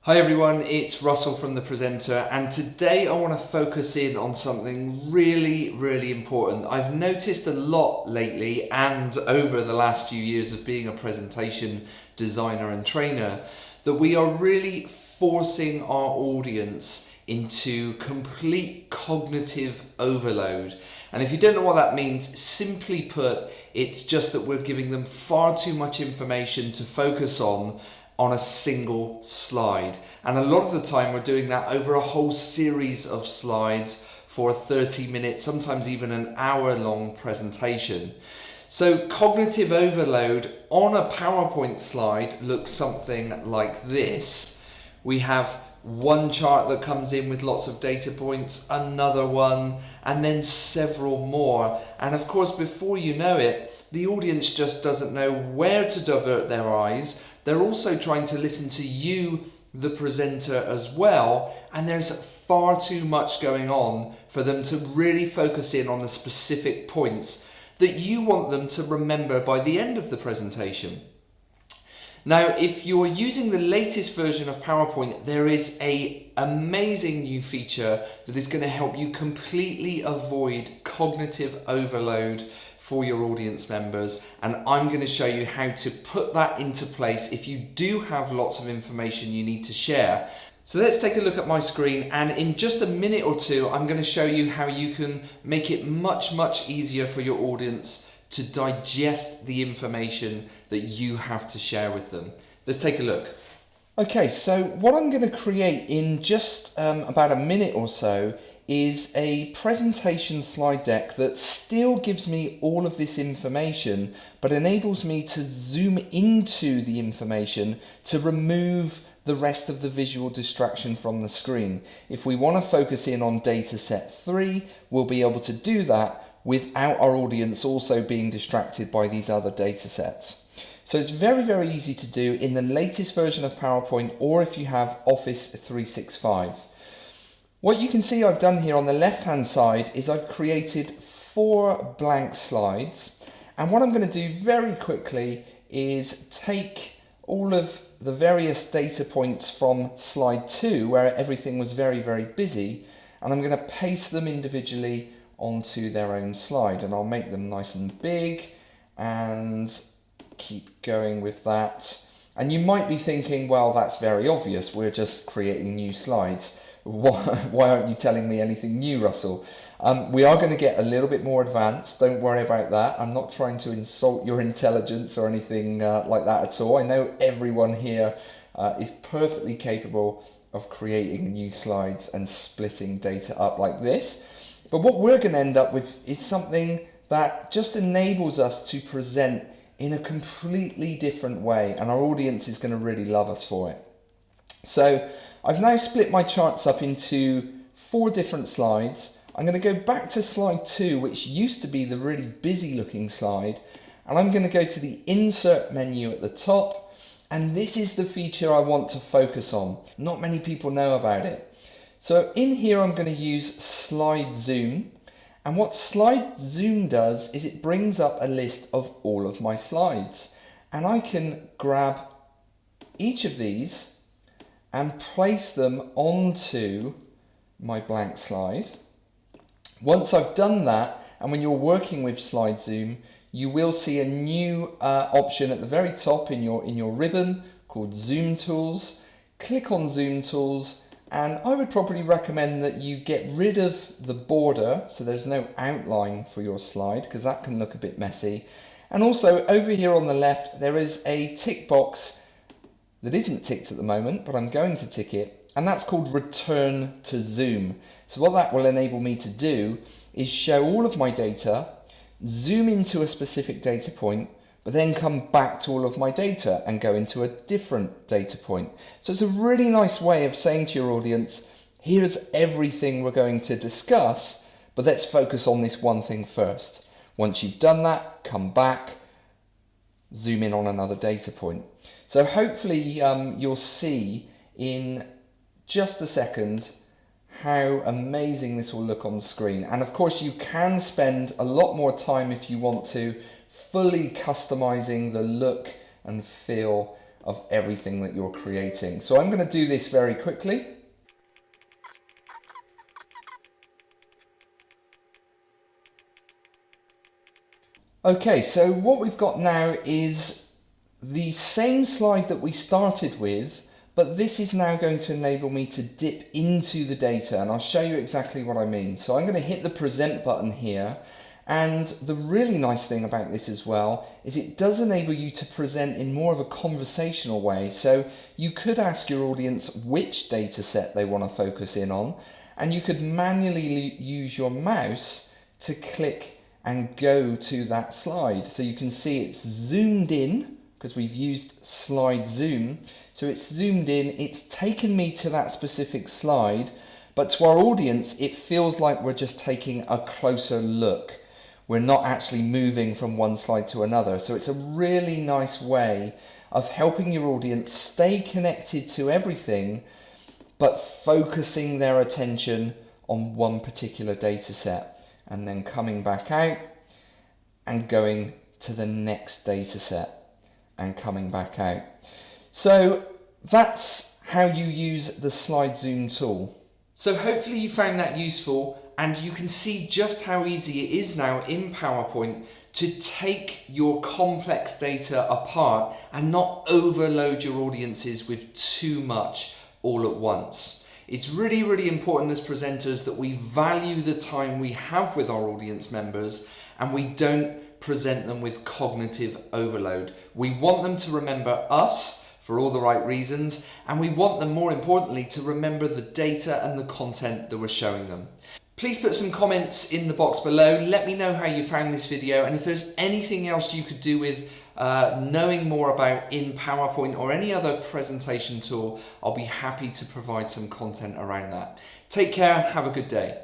Hi everyone, it's Russell from The Presenter, and today I want to focus in on something really important. I've noticed a lot lately and over the last few years of being a presentation designer and trainer that we are really forcing our audience into complete cognitive overload. And if you don't know what that means, simply put, it's just that we're giving them far too much information to focus on a single slide. And a lot of the time we're doing that over a whole series of slides for a 30-minute, sometimes even an hour-long presentation. So cognitive overload on a PowerPoint slide looks something like this. We have one chart that comes in with lots of data points, another one, and then several more. And of course, before you know it, the audience just doesn't know where to divert their eyes. They're also trying to listen to you, the presenter, as well, and there's far too much going on for them to really focus in on the specific points that you want them to remember by the end of the presentation. Now, if you're using the latest version of PowerPoint, there is an amazing new feature that is going to help you completely avoid cognitive overload for your audience members, and I'm going to show you how to put that into place if you do have lots of information you need to share. So let's take a look at my screen, and in just a minute or two I'm going to show you how you can make it much easier for your audience to digest the information that you have to share with them. Let's take a look. Okay, so what I'm going to create in just about a minute or so is a presentation slide deck that still gives me all of this information, but enables me to zoom into the information to remove the rest of the visual distraction from the screen. If we want to focus in on data set 3, we'll be able to do that without our audience also being distracted by these other data sets. So it's very easy to do in the latest version of PowerPoint, or if you have Office 365. What you can see I've done here on the left hand side is I've created 4 blank slides, and what I'm going to do very quickly is take all of the various data points from slide 2, where everything was very busy, and I'm going to paste them individually onto their own slide, and I'll make them nice and big and keep going with that. And you might be thinking, well, that's very obvious, we're just creating new slides. Why aren't you telling me anything new, Russell? We are going to get a little bit more advanced, don't worry about that. I'm not trying to insult your intelligence or anything like that at all. I know everyone here is perfectly capable of creating new slides and splitting data up like this. But what we're going to end up with is something that just enables us to present in a completely different way, and our audience is going to really love us for it. So I've now split my charts up into 4 different slides. I'm going to go back to slide 2, which used to be the really busy looking slide, and I'm going to go to the insert menu at the top, and this is the feature I want to focus on. Not many people know about it. So in here I'm going to use slide zoom, and what slide zoom does is it brings up a list of all of my slides, and I can grab each of these and place them onto my blank slide. Once I've done that, and when you're working with slide zoom, you will see a new option at the very top in your ribbon called Zoom Tools. Click on Zoom Tools, and I would probably recommend that you get rid of the border so there's no outline for your slide, because that can look a bit messy. And also over here on the left there is a tick box that isn't ticked at the moment, but I'm going to tick it, and that's called Return to Zoom. So what that will enable me to do is show all of my data, zoom into a specific data point, but then come back to all of my data and go into a different data point. So it's a really nice way of saying to your audience, here's everything we're going to discuss, but let's focus on this one thing first. Once you've done that, come back, zoom in on another data point. So hopefully you'll see in just a second how amazing this will look on the screen. And of course you can spend a lot more time if you want to fully customizing the look and feel of everything that you're creating. So I'm going to do this very quickly. Okay, so what we've got now is the same slide that we started with, but this is now going to enable me to dip into the data, and I'll show you exactly what I mean. So I'm going to hit the present button here, and the really nice thing about this as well is it does enable you to present in more of a conversational way. So you could ask your audience which data set they want to focus in on, and you could manually use your mouse to click and go to that slide. So you can see it's zoomed in because we've used slide zoom. So it's zoomed in, it's taken me to that specific slide, but to our audience, it feels like we're just taking a closer look. We're not actually moving from one slide to another. So it's a really nice way of helping your audience stay connected to everything, but focusing their attention on one particular data set, and then coming back out and going to the next data set and coming back out. So that's how you use the slide zoom tool. So hopefully you found that useful, and you can see just how easy it is now in PowerPoint to take your complex data apart and not overload your audiences with too much all at once. It's really, really important as presenters that we value the time we have with our audience members and we don't present them with cognitive overload. We want them to remember us for all the right reasons, and we want them, more importantly, to remember the data and the content that we're showing them. Please put some comments in the box below. Let me know how you found this video, and if there's anything else you could do with knowing more about in PowerPoint or any other presentation tool, I'll be happy to provide some content around that. Take care, have a good day.